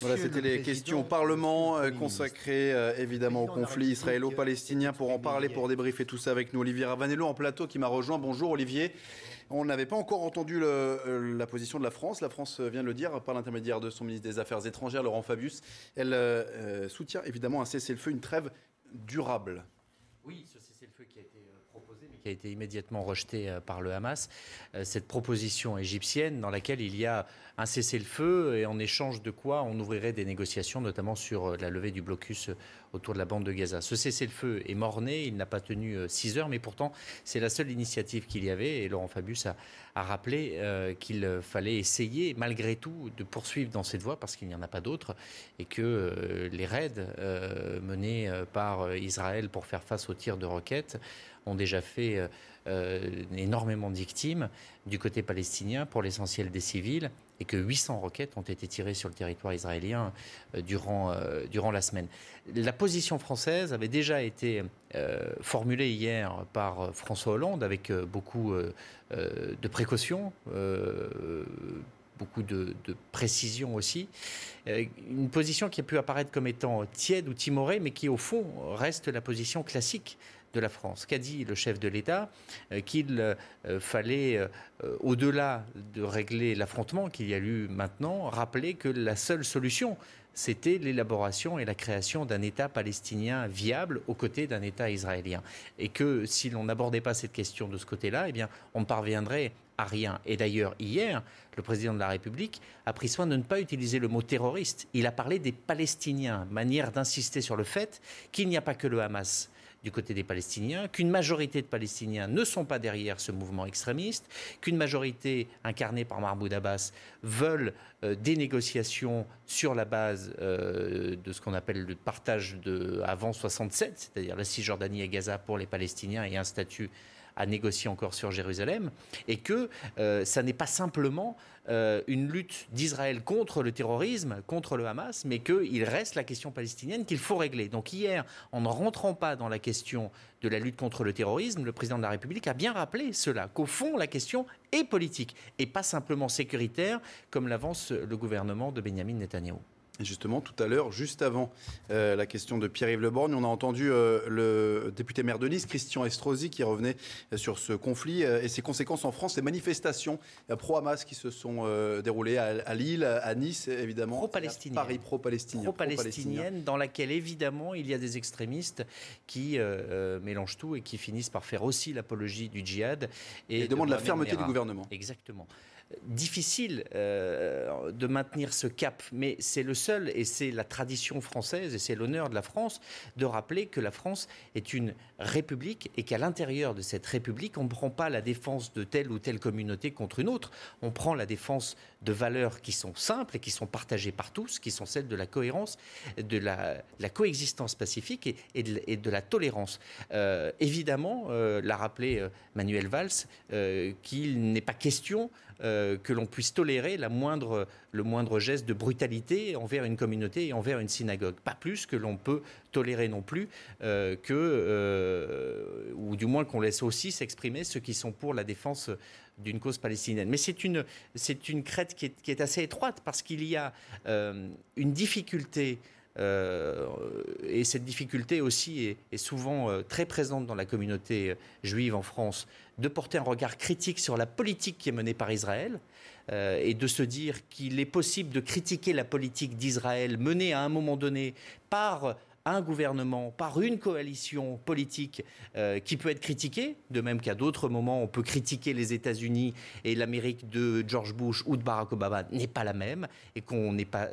Voilà, c'était les questions au Parlement consacrées évidemment au conflit israélo-palestinien. Pour en parler, pour débriefer tout ça avec nous, Olivier Ravanello en plateau qui m'a rejoint. Bonjour Olivier. On n'avait pas encore entendu la position de la France. La France vient de le dire par l'intermédiaire de son ministre des Affaires étrangères, Laurent Fabius. Elle soutient évidemment un cessez-le-feu, une trêve durable. Oui, ce cessez-le-feu qui a été proposé, mais qui a été immédiatement rejeté par le Hamas. Cette proposition égyptienne dans laquelle il y a un cessez-le-feu et en échange de quoi on ouvrirait des négociations, notamment sur la levée du blocus autour de la bande de Gaza. Ce cessez-le-feu est mort-né, il n'a pas tenu 6 heures, mais pourtant c'est la seule initiative qu'il y avait. Et Laurent Fabius a rappelé qu'il fallait essayer, malgré tout, de poursuivre dans cette voie parce qu'il n'y en a pas d'autre et que les raids menés par Israël pour faire face aux tirs de roquettes ont déjà fait énormément de victimes du côté palestinien, pour l'essentiel des civils, et que 800 roquettes ont été tirées sur le territoire israélien durant la semaine. La position française avait déjà été formulée hier par François Hollande avec beaucoup de précautions, beaucoup de précision aussi. Une position qui a pu apparaître comme étant tiède ou timorée, mais qui au fond reste la position classique de la France. Qu'a dit le chef de l'État? Qu'il fallait, au-delà de régler l'affrontement qu'il y a eu maintenant, rappeler que la seule solution, c'était l'élaboration et la création d'un État palestinien viable aux côtés d'un État israélien. Et que si l'on n'abordait pas cette question de ce côté-là, eh bien, on ne parviendrait à rien. Et d'ailleurs, hier, le président de la République a pris soin de ne pas utiliser le mot terroriste. Il a parlé des Palestiniens, manière d'insister sur le fait qu'il n'y a pas que le Hamas du côté des Palestiniens, qu'une majorité de Palestiniens ne sont pas derrière ce mouvement extrémiste, qu'une majorité incarnée par Mahmoud Abbas veulent des négociations sur la base de ce qu'on appelle le partage avant 67, c'est-à-dire la Cisjordanie et Gaza pour les Palestiniens et un statut à négocier encore sur Jérusalem, et que ça n'est pas simplement une lutte d'Israël contre le terrorisme, contre le Hamas, mais qu'il reste la question palestinienne qu'il faut régler. Donc hier, en ne rentrant pas dans la question de la lutte contre le terrorisme, le président de la République a bien rappelé cela, qu'au fond, la question est politique, et pas simplement sécuritaire, comme l'avance le gouvernement de Benyamin Netanyahou. Et justement, tout à l'heure, juste avant la question de Pierre-Yves Le Borgne, on a entendu le député maire de Nice, Christian Estrosi, qui revenait sur ce conflit et ses conséquences en France. Les manifestations pro-Hamas qui se sont déroulées à Lille, à Nice, évidemment. Pro-palestinienne. Paris, pro-palestinienne. Pro-palestinienne, dans laquelle, évidemment, il y a des extrémistes qui mélangent tout et qui finissent par faire aussi l'apologie du djihad. Et demandent la fermeté du gouvernement. Exactement. Difficile de maintenir ce cap, mais c'est le seul, et c'est la tradition française, et c'est l'honneur de la France, de rappeler que la France est une république et qu'à l'intérieur de cette république, on ne prend pas la défense de telle ou telle communauté contre une autre, on prend la défense de valeurs qui sont simples et qui sont partagées par tous, qui sont celles de la cohérence, de la coexistence pacifique et de la tolérance. Évidemment, l'a rappelé Manuel Valls, qu'il n'est pas question que l'on puisse tolérer le moindre geste de brutalité envers une communauté et envers une synagogue. Pas plus que l'on peut tolérer non plus ou du moins qu'on laisse aussi s'exprimer ceux qui sont pour la défense d'une cause palestinienne. Mais c'est une crête qui est assez étroite parce qu'il y a une difficulté. Et cette difficulté aussi est souvent très présente dans la communauté juive en France, de porter un regard critique sur la politique qui est menée par Israël et de se dire qu'il est possible de critiquer la politique d'Israël menée à un moment donné par un gouvernement, par une coalition politique qui peut être critiquée, de même qu'à d'autres moments on peut critiquer les États-Unis et l'Amérique de George Bush ou de Barack Obama n'est pas la même, et qu'on n'est pas,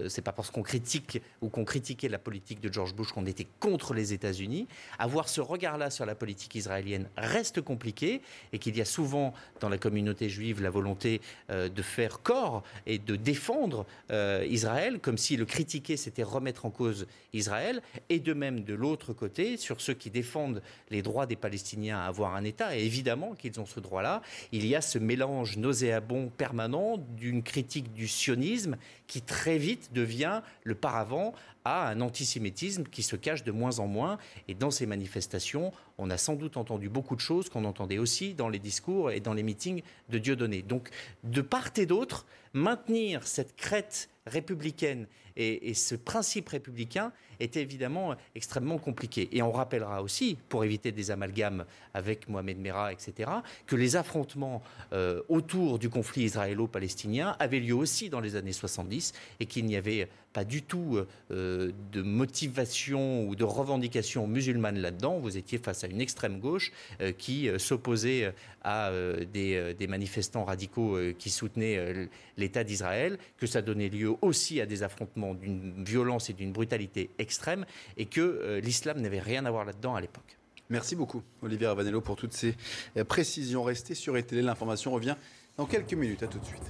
c'est pas parce qu'on critique ou qu'on critiquait la politique de George Bush qu'on était contre les États-Unis. Avoir ce regard-là sur la politique israélienne reste compliqué, et qu'il y a souvent dans la communauté juive la volonté de faire corps et de défendre Israël, comme si le critiquer c'était remettre en cause Israël. Et de même de l'autre côté, sur ceux qui défendent les droits des Palestiniens à avoir un État, et évidemment qu'ils ont ce droit-là, il y a ce mélange nauséabond permanent d'une critique du sionisme qui très vite devient le paravent à un antisémitisme qui se cache de moins en moins. Et dans ces manifestations, on a sans doute entendu beaucoup de choses qu'on entendait aussi dans les discours et dans les meetings de Dieudonné. Donc, de part et d'autre, maintenir cette crête républicaine et ce principe républicain était évidemment extrêmement compliqué. Et on rappellera aussi, pour éviter des amalgames avec Mohamed Merah, etc., que les affrontements autour du conflit israélo-palestinien avaient lieu aussi dans les années 70 et qu'il n'y avait pas du tout de motivation ou de revendication musulmane là-dedans. Vous étiez face à une extrême gauche qui s'opposait à des manifestants radicaux qui soutenaient l'État d'Israël, que ça donnait lieu aussi à des affrontements d'une violence et d'une brutalité extrême, et que l'islam n'avait rien à voir là-dedans à l'époque. Merci beaucoup, Olivier Ravanello, pour toutes ces précisions. Restez sur RTL, l'information revient dans quelques minutes. À tout de suite.